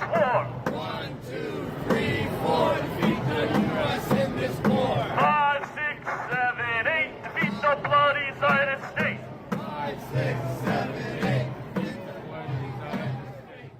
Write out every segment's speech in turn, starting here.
war. 1, 2, 3, 4, defeat the U.S. in this war. 5, 6, 7, 8, defeat the bloody Zionist state. 5, 6, 7, 8, defeat the bloody Zionist state.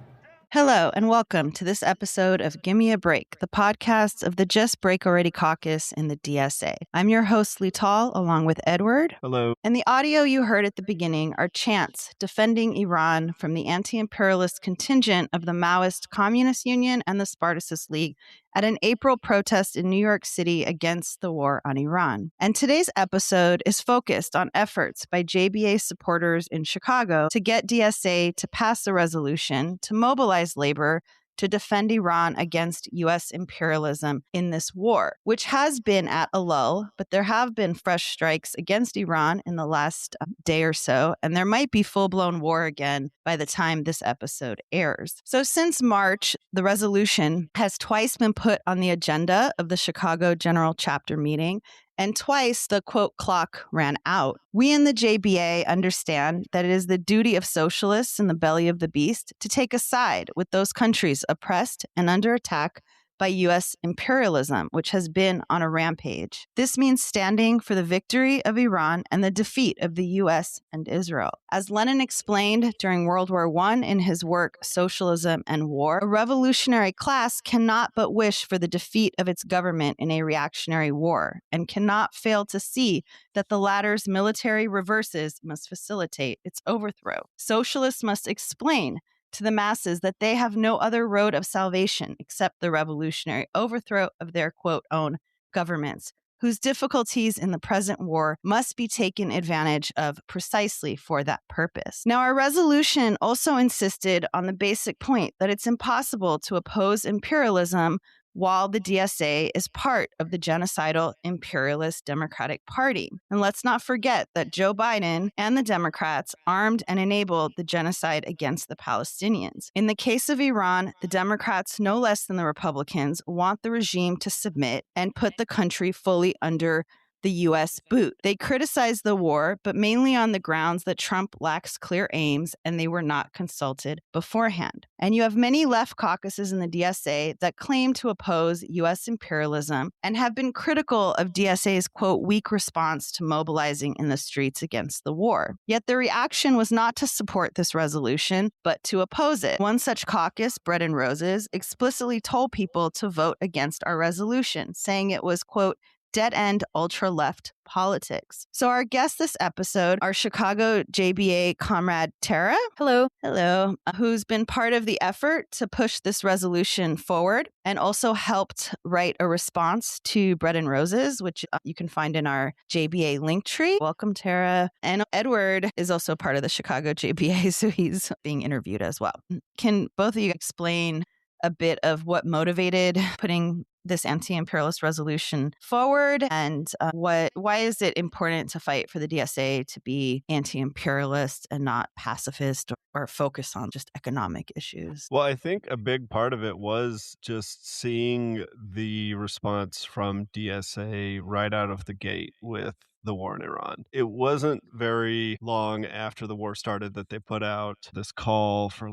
Hello, and welcome to this episode of Gimme a Break, the podcast of the Just Break Already caucus in the DSA. I'm your host, Lital, along with Edward. Hello. And the audio you heard at the beginning are chants defending Iran from the anti-imperialist contingent of the Maoist Communist Union and the Spartacist League at an April protest in New York City against the war on Iran. And today's episode is focused on efforts by JBA supporters in Chicago to get DSA to pass a resolution to mobilize labor to defend Iran against U.S. imperialism in this war, which has been at a lull, but there have been fresh strikes against Iran in the last day or so, and there might be full-blown war again by the time this episode airs. So since March, the resolution has twice been put on the agenda of the Chicago General Chapter meeting, and twice the, quote, clock ran out. We in the JBA understand that it is the duty of socialists in the belly of the beast to take a side with those countries oppressed and under attack by U.S. imperialism, which has been on a rampage. This means standing for the victory of Iran and the defeat of the U.S. and Israel. As Lenin explained during World War I in his work Socialism and War, a revolutionary class cannot but wish for the defeat of its government in a reactionary war, and cannot fail to see that the latter's military reverses must facilitate its overthrow. Socialists must explain to the masses that they have no other road of salvation except the revolutionary overthrow of their, quote, own governments, whose difficulties in the present war must be taken advantage of precisely for that purpose. Now, our resolution also insisted on the basic point that it's impossible to oppose imperialism while the DSA is part of the genocidal imperialist Democratic Party. And let's not forget that Joe Biden and the Democrats armed and enabled the genocide against the Palestinians. In the case of Iran, the Democrats, no less than the Republicans, want the regime to submit and put the country fully under the U.S. boot. They criticize the war, but mainly on the grounds that Trump lacks clear aims and they were not consulted beforehand. And you have many left caucuses in the DSA that claim to oppose U.S. imperialism and have been critical of DSA's, quote, weak response to mobilizing in the streets against the war. Yet the reaction was not to support this resolution, but to oppose it. One such caucus, Bread and Roses, explicitly told people to vote against our resolution, saying it was, quote, dead-end ultra-left politics. So our guest this episode, our Chicago JBA comrade Tara. Hello. Hello. Who's been part of the effort to push this resolution forward and also helped write a response to Bread and Roses, which you can find in our JBA Linktree. Welcome, Tara. And Edward is also part of the Chicago JBA, so he's being interviewed as well. Can both of you explain a bit of what motivated putting this anti-imperialist resolution forward, and why is it important to fight for the DSA to be anti-imperialist and not pacifist or focus on just economic issues? Well, I think a big part of it was just seeing the response from DSA right out of the gate with the war in Iran. It wasn't very long after the war started that they put out this call for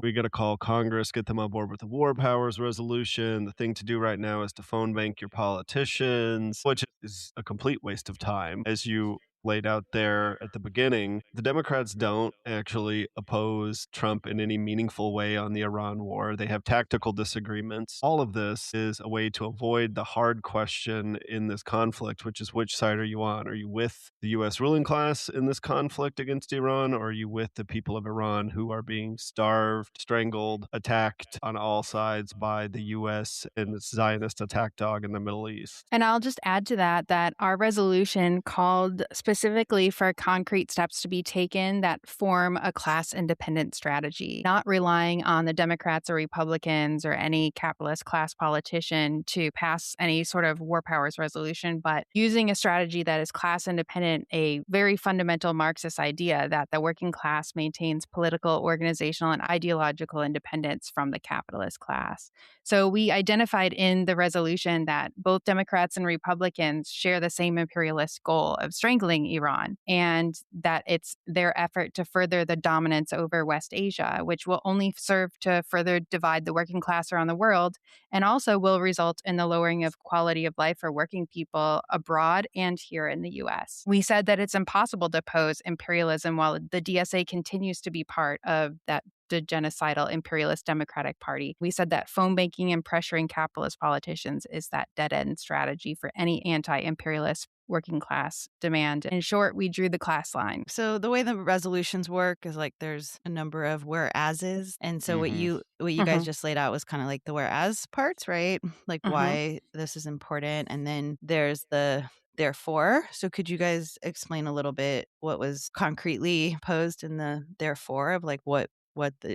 we got to call Congress, get them on board with the war powers resolution. The thing to do right now is to phone bank your politicians, which is a complete waste of time. As you laid out there at the beginning, the Democrats don't actually oppose Trump in any meaningful way on the Iran war. They have tactical disagreements. All of this is a way to avoid the hard question in this conflict, which is, which side are you on? Are you with the U.S. ruling class in this conflict against Iran, or are you with the people of Iran who are being starved, strangled, attacked on all sides by the U.S. and its Zionist attack dog in the Middle East? And I'll just add to that our resolution called specifically for concrete steps to be taken that form a class-independent strategy, not relying on the Democrats or Republicans or any capitalist class politician to pass any sort of war powers resolution, but using a strategy that is class-independent, a very fundamental Marxist idea that the working class maintains political, organizational, and ideological independence from the capitalist class. So we identified in the resolution that both Democrats and Republicans share the same imperialist goal of strangling supporting Iran, and that it's their effort to further the dominance over West Asia, which will only serve to further divide the working class around the world and also will result in the lowering of quality of life for working people abroad and here in the US. We said that it's impossible to oppose imperialism while the DSA continues to be part of the genocidal imperialist Democratic Party. We said that phone banking and pressuring capitalist politicians is that dead-end strategy for any anti-imperialist working class demand. In short, we drew the class line. So the way the resolutions work is like there's a number of whereases. And so what you guys just laid out was kind of like the whereas parts, right? Like why this is important. And then there's the therefore. So could you guys explain a little bit what was concretely posed in the therefore of like what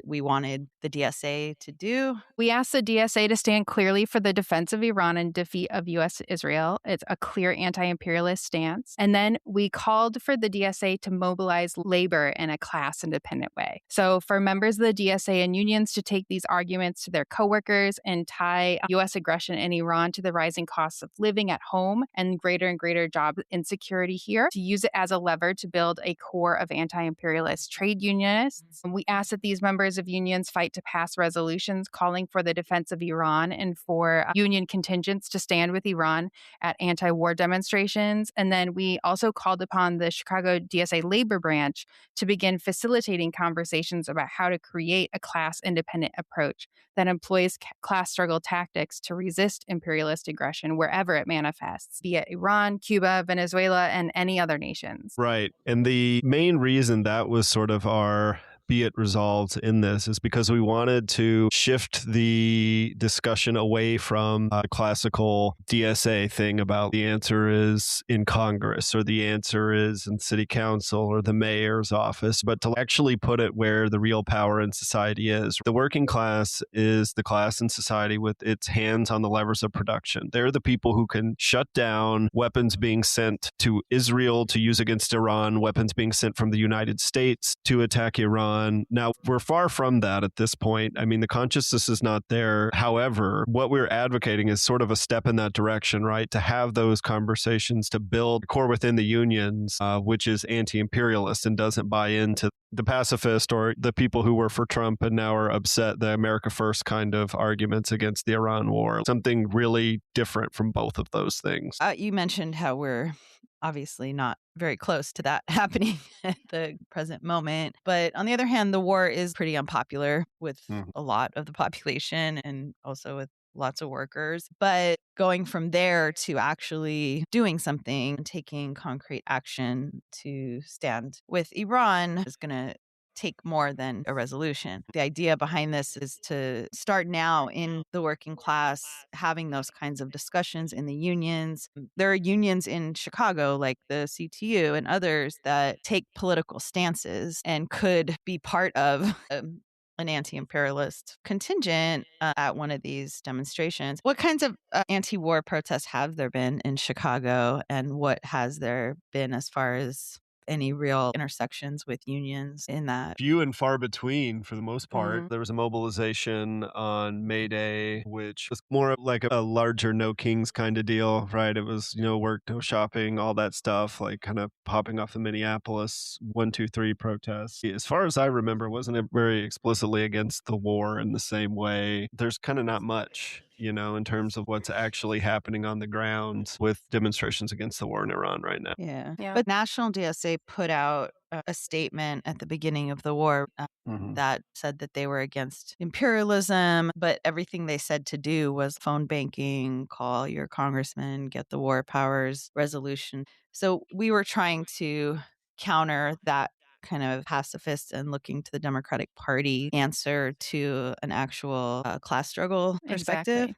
we wanted the DSA to do? We asked the DSA to stand clearly for the defense of Iran and defeat of U.S. Israel. It's a clear anti-imperialist stance. And then we called for the DSA to mobilize labor in a class-independent way. So for members of the DSA and unions to take these arguments to their coworkers and tie U.S. aggression in Iran to the rising costs of living at home and greater job insecurity here, to use it as a lever to build a core of anti-imperialist trade unionists. We asked that these members of unions fight to pass resolutions calling for the defense of Iran and for union contingents to stand with Iran at anti-war demonstrations. And then we also called upon the Chicago DSA labor branch to begin facilitating conversations about how to create a class-independent approach that employs class struggle tactics to resist imperialist aggression wherever it manifests, be it Iran, Cuba, Venezuela, and any other nations. Right. And the main reason that was sort of our be it resolved in this is because we wanted to shift the discussion away from a classical DSA thing about the answer is in Congress or the answer is in city council or the mayor's office, but to actually put it where the real power in society is. The working class is the class in society with its hands on the levers of production. They're the people who can shut down weapons being sent to Israel to use against Iran, weapons being sent from the United States to attack Iran. Now, we're far from that at this point. I mean, the consciousness is not there. However, what we're advocating is sort of a step in that direction, right? To have those conversations, to build a core within the unions, which is anti-imperialist and doesn't buy into the pacifist or the people who were for Trump and now are upset, the America First kind of arguments against the Iran war. Something really different from both of those things. You mentioned how we're obviously not very close to that happening at the present moment. But on the other hand, the war is pretty unpopular with a lot of the population and also with lots of workers. But going from there to actually doing something, taking concrete action to stand with Iran is going to take more than a resolution. The idea behind this is to start now in the working class, having those kinds of discussions in the unions. There are unions in Chicago, like the CTU and others, that take political stances and could be part of an anti-imperialist contingent at one of these demonstrations. What kinds of anti-war protests have there been in Chicago, and what has there been as far as any real intersections with unions in that? Few and far between for the most part. There was a mobilization on May Day, which was more like a larger no kings kind of deal, right? It was, work, no shopping, all that stuff, like kind of popping off the Minneapolis 1-2-3 protests. As far as I remember, wasn't it very explicitly against the war in the same way? There's kind of not much, in terms of what's actually happening on the ground with demonstrations against the war in Iran right now. Yeah. But National DSA put out a statement at the beginning of the war that said that they were against imperialism, but everything they said to do was phone banking, call your congressman, get the war powers resolution. So we were trying to counter that kind of pacifist and looking to the Democratic Party answer to an actual class struggle perspective.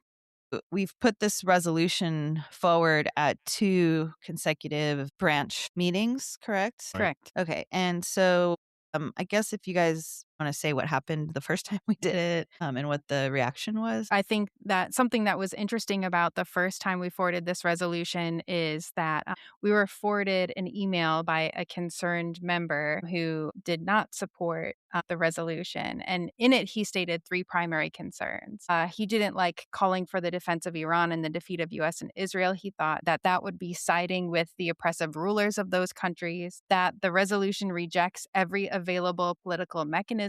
Exactly. We've put this resolution forward at 2 consecutive branch meetings, correct? Correct. Okay. And so I guess if you guys Want to say what happened the first time we did it and what the reaction was? I think that something that was interesting about the first time we forwarded this resolution is that we were forwarded an email by a concerned member who did not support the resolution. And in it, he stated three primary concerns. He didn't like calling for the defense of Iran and the defeat of U.S. and Israel. He thought that that would be siding with the oppressive rulers of those countries, that the resolution rejects every available political mechanism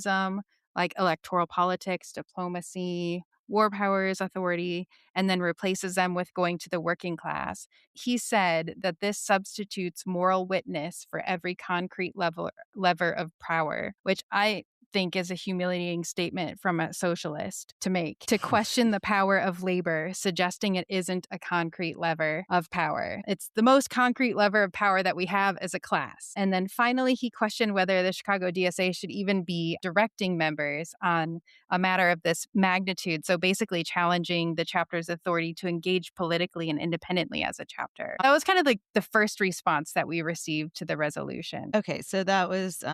like electoral politics, diplomacy, war powers, authority, and then replaces them with going to the working class. He said that this substitutes moral witness for every concrete lever of power, which I think is a humiliating statement from a socialist to make, to question the power of labor, suggesting it isn't a concrete lever of power. It's the most concrete lever of power that we have as a class. And then finally, he questioned whether the Chicago DSA should even be directing members on a matter of this magnitude. So basically challenging the chapter's authority to engage politically and independently as a chapter. That was kind of like the first response that we received to the resolution. Okay, so that was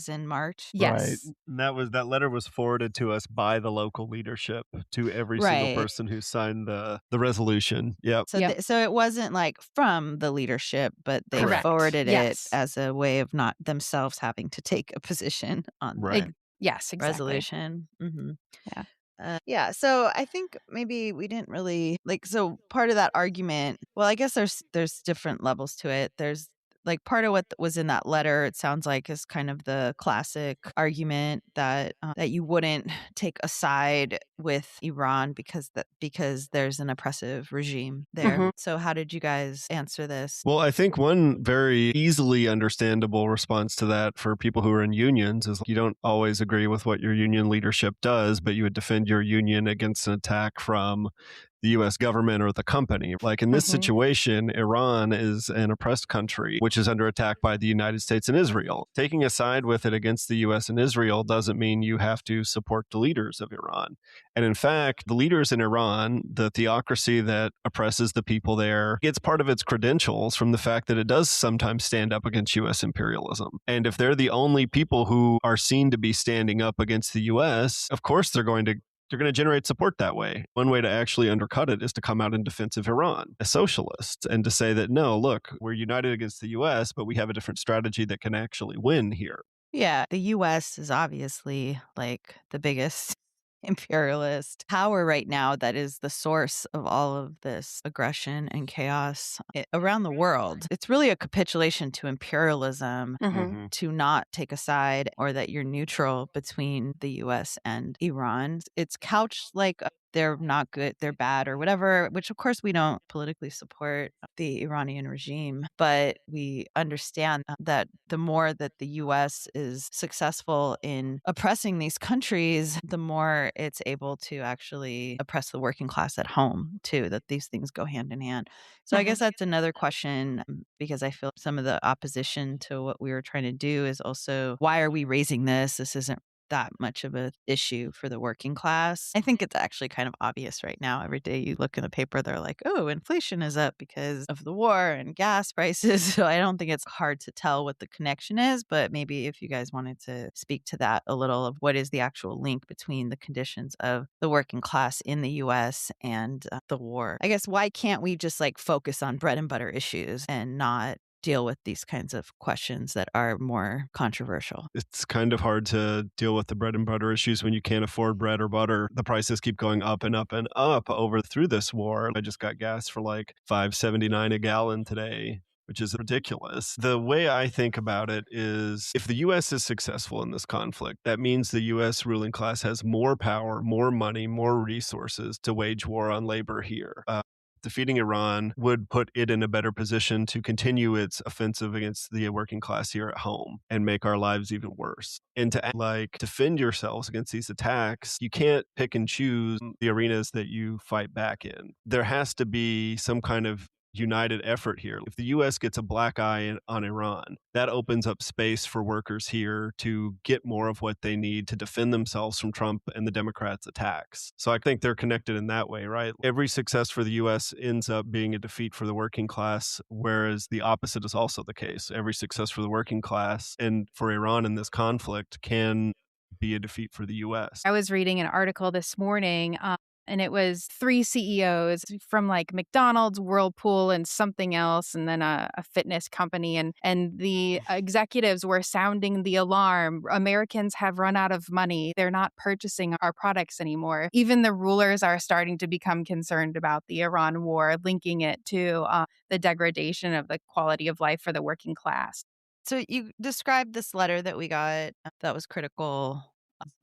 in March. Yes. Right. And that letter was forwarded to us by the local leadership to every single Right. person who signed the resolution. Yep. So, Yep. so it wasn't like from the leadership, but they Correct. forwarded Yes. it as a way of not themselves having to take a position on Right. the Yes, exactly. resolution. Mm-hmm. Yeah. Yeah, so I think maybe we didn't really so part of that argument, well, I guess there's different levels to it. There's like part of what was in that letter, it sounds like is kind of the classic argument that you wouldn't take a side with Iran because there's an oppressive regime there. Mhm. So how did you guys answer this? Well, I think one very easily understandable response to that for people who are in unions is you don't always agree with what your union leadership does, but you would defend your union against an attack from the US government or the company. Like in this Mhm. situation, Iran is an oppressed country, which is under attack by the United States and Israel. Taking a side with it against the US and Israel doesn't mean you have to support the leaders of Iran. And in fact, the leaders in Iran, the theocracy that oppresses the people there, gets part of its credentials from the fact that it does sometimes stand up against US imperialism. And if they're the only people who are seen to be standing up against the US, of course they're going to generate support that way. One way to actually undercut it is to come out in defense of Iran as socialists and to say that, no, look, we're united against the US, but we have a different strategy that can actually win here. Yeah, the US is obviously like the biggest imperialist power right now that is the source of all of this aggression and chaos around the world. It's really a capitulation to imperialism Mhm. to not take a side or that you're neutral between the US and Iran. It's couched like they're not good, they're bad, or whatever, which of course we don't politically support the Iranian regime, but we understand that the more that the US is successful in oppressing these countries, the more it's able to actually oppress the working class at home too, that these things go hand in hand. So I guess that's another question, because I feel some of the opposition to what we were trying to do is also, why are we raising this? This isn't that much of a issue for the working class. I think it's actually kind of obvious right now. Every day you look in the paper, they're like, oh, inflation is up because of the war and gas prices. So I don't think it's hard to tell what the connection is, but maybe if you guys wanted to speak to that a little, of what is the actual link between the conditions of the working class in the US and the war. I guess, why can't we just like focus on bread and butter issues and not deal with these kinds of questions that are more controversial? It's kind of hard to deal with the bread and butter issues when you can't afford bread or butter. The prices keep going up and up and up through this war. I just got gas for like $5.79 a gallon today, which is ridiculous. The way I think about it is, if the US is successful in this conflict, that means the US ruling class has more power, more money, more resources to wage war on labor here. Defeating Iran would put it in a better position to continue its offensive against the working class here at home and make our lives even worse. And to defend yourselves against these attacks, you can't pick and choose the arenas that you fight back in. There has to be some kind of united effort here. If the US gets a black eye on Iran, that opens up space for workers here to get more of what they need to defend themselves from Trump and the Democrats' attacks. So I think they're connected in that way, right? Every success for the US ends up being a defeat for the working class, whereas the opposite is also the case. Every success for the working class and for Iran in this conflict can be a defeat for the U.S. I was reading an article this morning, and it was 3 CEOs from like McDonald's, Whirlpool, and something else, and then a fitness company. And the executives were sounding the alarm. Americans have run out of money. They're not purchasing our products anymore. Even the rulers are starting to become concerned about the Iran war, linking it to the degradation of the quality of life for the working class. So you described this letter that we got that was critical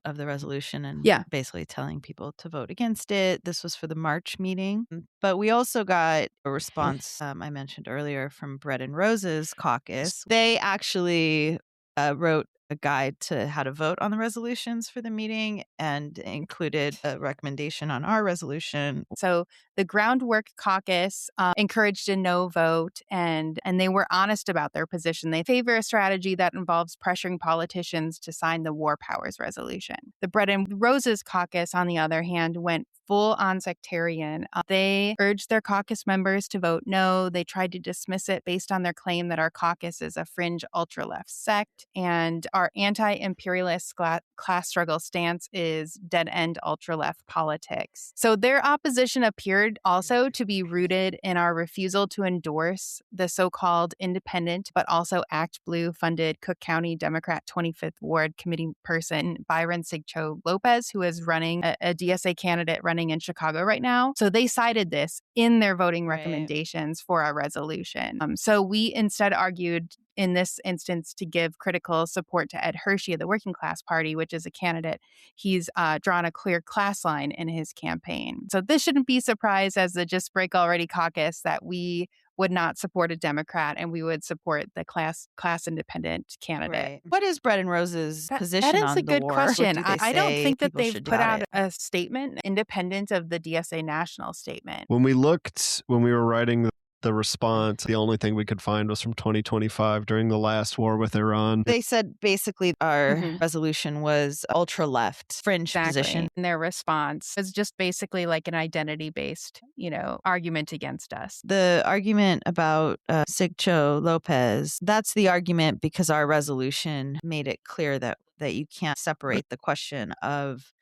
of the resolution and basically telling people to vote against it. This was for the March meeting. But we also got a response I mentioned earlier from Bread and Roses caucus. They actually wrote a guide to how to vote on the resolutions for the meeting and included a recommendation on our resolution. So the Groundwork Caucus encouraged a no vote, and they were honest about their position. They favor a strategy that involves pressuring politicians to sign the War Powers Resolution. The Bread and Roses Caucus, on the other hand, went full-on sectarian. They urged their caucus members to vote no. They tried to dismiss it based on their claim that our caucus is a fringe ultra-left sect, and our anti-imperialist class struggle stance is dead-end ultra-left politics. So their opposition appeared also to be rooted in our refusal to endorse the so-called independent but also Act Blue-funded Cook County Democrat 25th Ward committee person Byron Sigcho Lopez, who is running a DSA candidate running in Chicago right now. So they cited this in their voting recommendations for our resolution. So we instead argued in this instance to give critical support to Ed Hershey of the Working Class Party, which is a candidate. He's drawn a clear class line in his campaign. So this shouldn't be a surprise as the Just Break Already caucus that we would not support a Democrat and we would support the class independent candidate. Right. What is Bread and Roses' position that is on a the good war? question. What do they I don't say think that people they've should do put about out it? a statement independent of the DSA national statement. When we were writing the response, the only thing we could find was from 2025 during the last war with Iran. They said basically our resolution was ultra left fringe position. And their response is just basically like an identity-based, argument against us. The argument about Sigcho Lopez, that's the argument because our resolution made it clear that you can't separate the question of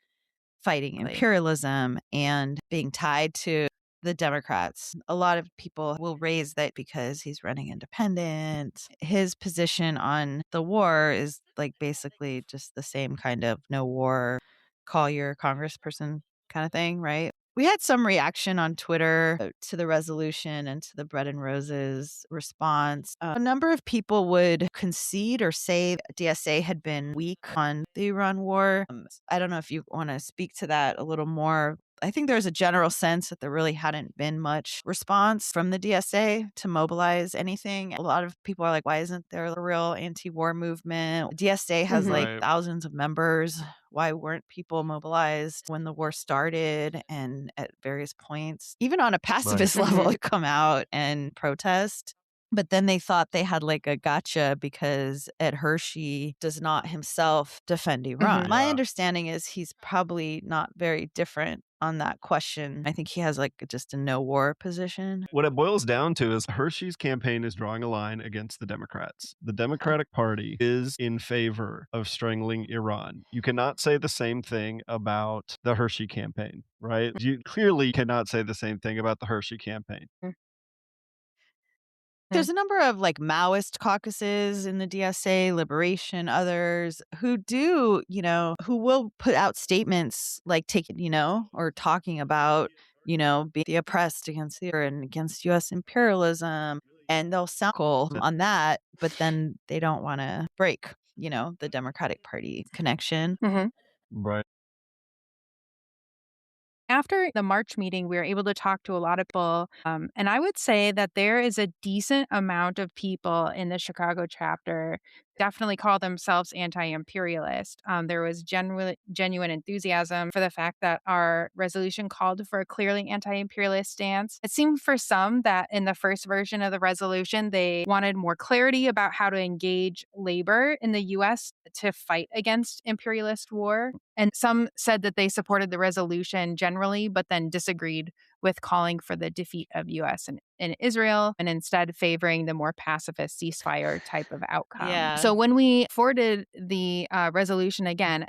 fighting imperialism and being tied to the Democrats. A lot of people will raise that because he's running independent. His position on the war is like basically just the same kind of no war, call your congressperson kind of thing, right? We had some reaction on Twitter to the resolution and to the Bread and Roses response. A number of people would concede or say DSA had been weak on the Iran war. I don't know if you want to speak to that a little more. I think there's a general sense that there really hadn't been much response from the DSA to mobilize anything. A lot of people are like, why isn't there a real anti-war movement? DSA has like thousands of members. Why weren't people mobilized when the war started and at various points? Even on a pacifist level, to come out and protest. But then they thought they had like a gotcha because Ed Hershey does not himself defend Iran. My understanding is he's probably not very different on that question. I think he has like just a no war position. What it boils down to is Hershey's campaign is drawing a line against the Democrats. The Democratic Party is in favor of strangling Iran. You cannot say the same thing about the Hershey campaign, right? You clearly cannot say the same thing about the Hershey campaign. There's a number of like Maoist caucuses in the DSA, Liberation, others who do, who will put out statements like or talking about, being the oppressed against and against U.S. imperialism. And they'll sound cool on that, but then they don't want to break, the Democratic Party connection. Right. After the March meeting, we were able to talk to a lot of people, and I would say that there is a decent amount of people in the Chicago chapter definitely call themselves anti-imperialist. There was genuine enthusiasm for the fact that our resolution called for a clearly anti-imperialist stance. It seemed for some that in the first version of the resolution, they wanted more clarity about how to engage labor in the U.S. to fight against imperialist war. And some said that they supported the resolution generally, but then disagreed with calling for the defeat of U.S. and Israel, and instead favoring the more pacifist ceasefire type of outcome. Yeah. So when we forwarded the resolution again,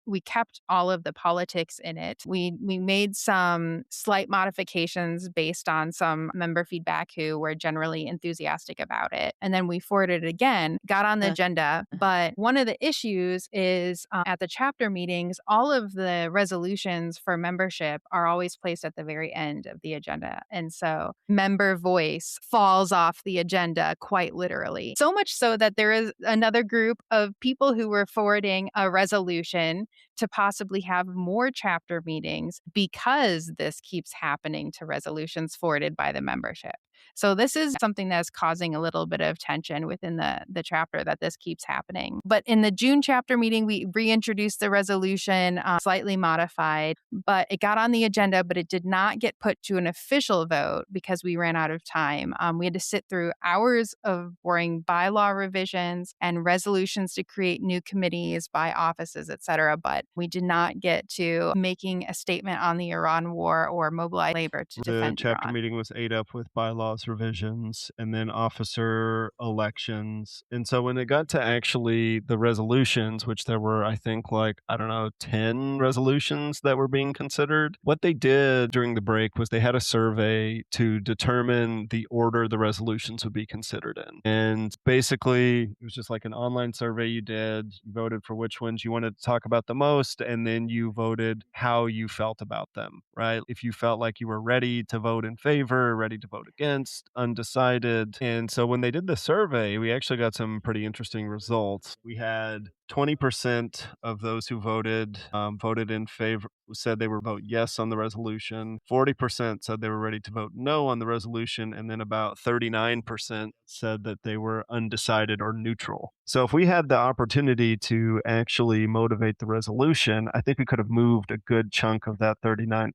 we kept all of the politics in it. We made some slight modifications based on some member feedback who were generally enthusiastic about it. And then we forwarded it again, got on the agenda. But one of the issues is at the chapter meetings, all of the resolutions for membership are always placed at the very end of the agenda. And so member voice falls off the agenda quite literally. So much so that there is another group of people who were forwarding a resolution to possibly have more chapter meetings because this keeps happening to resolutions forwarded by the membership. So this is something that's causing a little bit of tension within the chapter that this keeps happening. But in the June chapter meeting, we reintroduced the resolution, slightly modified, but it got on the agenda, but it did not get put to an official vote because we ran out of time. We had to sit through hours of boring bylaw revisions and resolutions to create new committees by offices, et cetera. But we did not get to making a statement on the Iran war or Mobilize Labor to defend The chapter Iran. meeting was ate up with bylaws revisions and then officer elections. And so when it got to actually the resolutions, which there were, I think, like, I don't know, 10 resolutions that were being considered, what they did during the break was they had a survey to determine the order the resolutions would be considered in. And basically, it was just like an online survey you did. You voted for which ones you wanted to talk about the most, and then you voted how you felt about them, right? If you felt like you were ready to vote in favor, ready to vote against, undecided. And so when they did the survey, we actually got some pretty interesting results. We had 20% of those who voted voted in favor, said they would vote yes on the resolution. 40% said they were ready to vote no on the resolution. And then about 39% said that they were undecided or neutral. So if we had the opportunity to actually motivate the resolution, I think we could have moved a good chunk of that 39%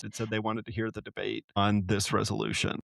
that said they wanted to hear the debate on this resolution.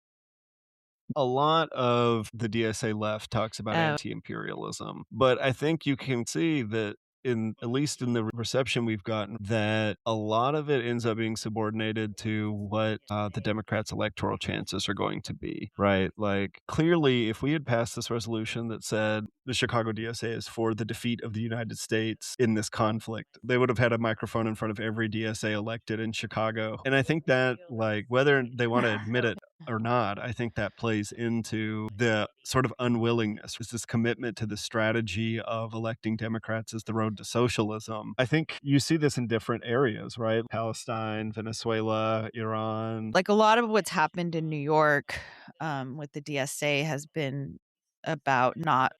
A lot of the DSA left talks about anti-imperialism, but I think you can see that at least in the reception we've gotten, that a lot of it ends up being subordinated to what the Democrats' electoral chances are going to be, right? Like, clearly, if we had passed this resolution that said the Chicago DSA is for the defeat of the United States in this conflict, they would have had a microphone in front of every DSA elected in Chicago. And I think that, like, whether they want to admit it or not, I think that plays into the sort of unwillingness, is this commitment to the strategy of electing Democrats as the road to socialism. I think you see this in different areas, right? Palestine, Venezuela, Iran. Like a lot of what's happened in New York with the DSA has been about not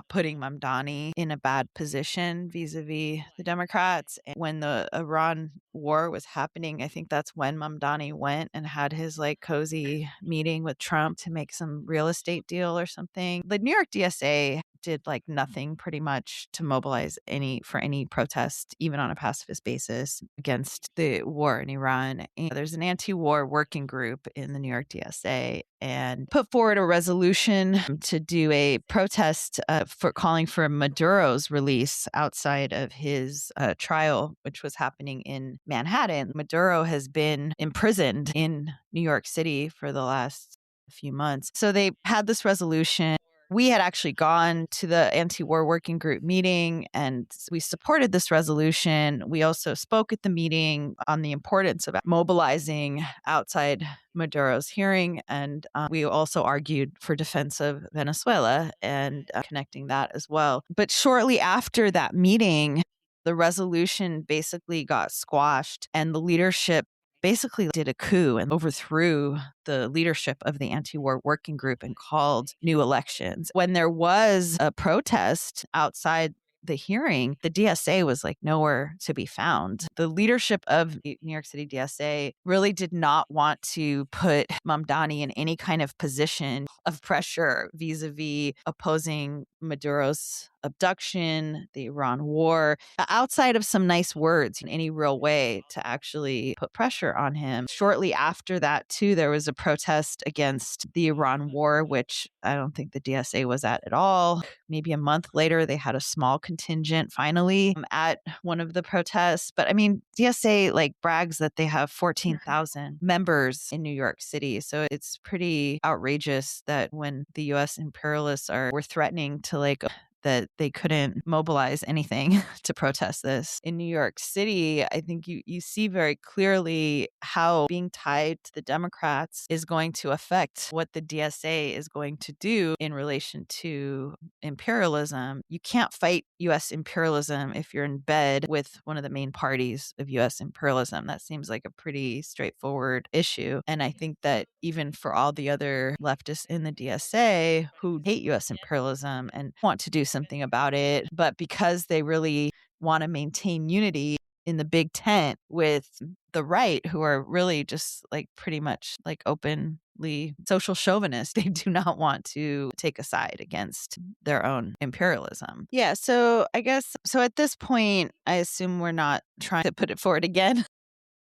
putting Mamdani in a bad position vis-a-vis the Democrats. And when the Iran war was happening, I think that's when Mamdani went and had his like cozy meeting with Trump to make some real estate deal or something. The New York DSA did like nothing pretty much to mobilize for any protest, even on a pacifist basis, against the war in Iran. And there's an anti-war working group in the New York DSA and put forward a resolution to do a protest for calling for Maduro's release outside of his trial, which was happening in Manhattan. Maduro has been imprisoned in New York City for the last few months. So they had this resolution. We had actually gone to the anti-war working group meeting and we supported this resolution. We also spoke at the meeting on the importance of mobilizing outside Maduro's hearing. And we also argued for defense of Venezuela and connecting that as well. But shortly after that meeting, the resolution basically got squashed and the leadership basically did a coup and overthrew the leadership of the anti-war working group and called new elections. When there was a protest outside the hearing, the DSA was like nowhere to be found. The leadership of the New York City DSA really did not want to put Mamdani in any kind of position of pressure vis-a-vis opposing Maduro's abduction, the Iran war, outside of some nice words in any real way to actually put pressure on him. Shortly after that, too, there was a protest against the Iran war, which I don't think the DSA was at all. Maybe a month later, they had a small contingent finally at one of the protests. But I mean, DSA like brags that they have 14,000 members in New York City. So it's pretty outrageous that when the US imperialists were threatening to that they couldn't mobilize anything to protest this. In New York City, I think you see very clearly how being tied to the Democrats is going to affect what the DSA is going to do in relation to imperialism. You can't fight US imperialism if you're in bed with one of the main parties of US imperialism. That seems like a pretty straightforward issue. And I think that even for all the other leftists in the DSA who hate US imperialism and want to do something about it, but because they really want to maintain unity in the big tent with the right, who are really just like pretty much like openly social chauvinists, they do not want to take a side against their own imperialism. Yeah, so I guess so at this point, I assume we're not trying to put it forward again.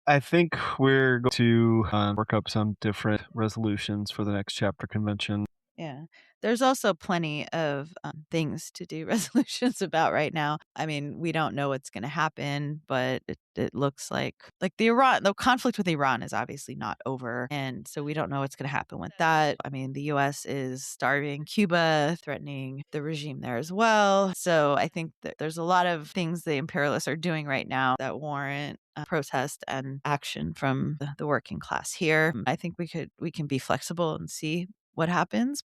I think we're going to work up some different resolutions for the next chapter convention. Yeah. There's also plenty of things to do resolutions about right now. I mean, we don't know what's going to happen, but it looks like the conflict with Iran is obviously not over. And so we don't know what's going to happen with that. I mean, the US is starving Cuba, threatening the regime there as well. So I think that there's a lot of things the imperialists are doing right now that warrant protest and action from the working class here. I think we can be flexible and see what happens.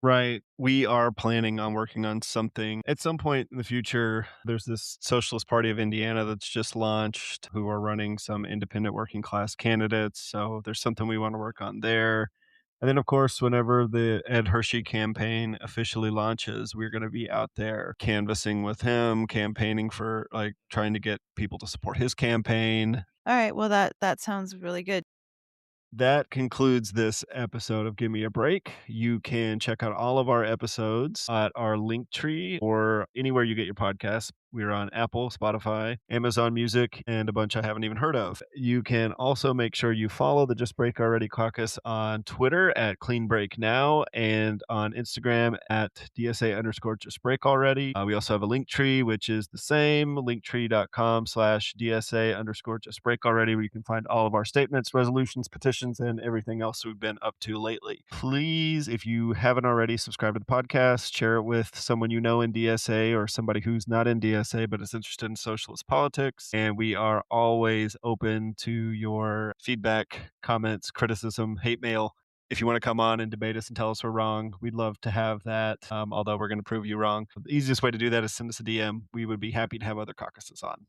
Right. We are planning on working on something at some point in the future. There's this Socialist Party of Indiana that's just launched who are running some independent working class candidates. So there's something we want to work on there. And then, of course, whenever the Ed Hershey campaign officially launches, we're going to be out there canvassing with him, campaigning for like trying to get people to support his campaign. All right. Well, that sounds really good. That concludes this episode of Give Me a Break. You can check out all of our episodes at our Linktree or anywhere you get your podcasts. We're on Apple, Spotify, Amazon Music, and a bunch I haven't even heard of. You can also make sure you follow the Just Break Already Caucus on Twitter at Clean Break Now and on Instagram at DSA_Just Break Already. We also have a Linktree, which is the same, linktree.com/DSA_Just Break Already, where you can find all of our statements, resolutions, petitions, and everything else we've been up to lately. Please, if you haven't already, subscribe to the podcast, share it with someone you know in DSA or somebody who's not in DSA but is interested in socialist politics. And we are always open to your feedback, comments, criticism, hate mail. If you want to come on and debate us and tell us we're wrong, we'd love to have that, although we're going to prove you wrong. The easiest way to do that is send us a DM. We would be happy to have other caucuses on.